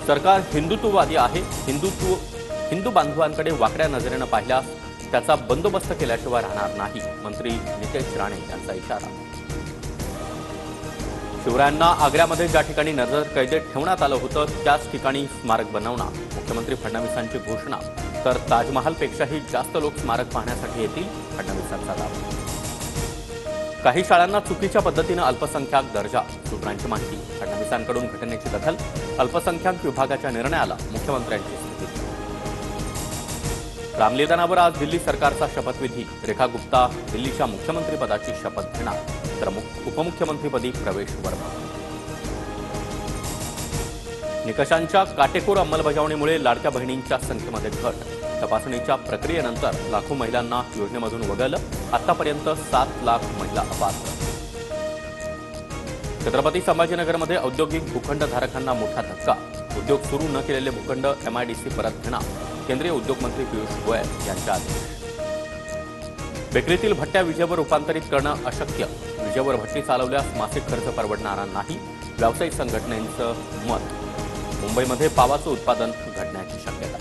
सरकार हिंदुत्ववादी आहे. हिंदू बांधवांकडे वाकड्या नजरेनं पाहिल्यास त्याचा बंदोबस्त केल्याशिवाय राहणार नाही. मंत्री नितेश राणे यांचा इशारा. शिवरायांना आग्र्यामध्ये ज्या ठिकाणी नजर कैदेत ठेवण्यात आलं होतं त्याच ठिकाणी स्मारक बनवणार. मुख्यमंत्री फडणवीसांची घोषणा. तर ताजमहालपेक्षाही जास्त लोक स्मारक पाहण्यासाठी येतील, फडणवीसांचा दावा. काही शाळांना चुकीच्या पद्धतीनं अल्पसंख्याक दर्जा. सूत्रांची माहिती. फडणवीसांकडून घटनेची दखल. अल्पसंख्याक विभागाच्या निर्णयाला मुख्यमंत्र्यांची स्थगिती. रामलीदानावर आज दिल्ली सरकारचा शपथविधी. रेखा गुप्ता दिल्लीच्या मुख्यमंत्रीपदाची शपथ घेणार, तर उपमुख्यमंत्रीपदी प्रवेश वर्मा. निकषांच्या काटेकोर अंमलबजावणीमुळे लाडक्या बहिणींच्या संख्येमध्ये घट. तपासणीच्या प्रक्रियेनंतर लाखो महिलांना योजनेमधून वगळलं. आतापर्यंत 7 लाख महिला अपात्र. छत्रपती संभाजीनगरमध्ये औद्योगिक भूखंडधारकांना मोठा धक्का. उद्योग सुरू न केलेले भूखंड MIDC परत घेणार. केंद्रीय उद्योग मंत्री पियुष गोयल यांच्या आदेश. बेकरीतील भट्ट्या विजेवर रूपांतरित करणं अशक्य. विजेवर भट्टी चालवल्यास मासिक खर्च परवडणारा नाही, व्यावसायिक संघटनेचं मत. मुंबईमध्ये पावाचं उत्पादन घटण्याची शक्यता.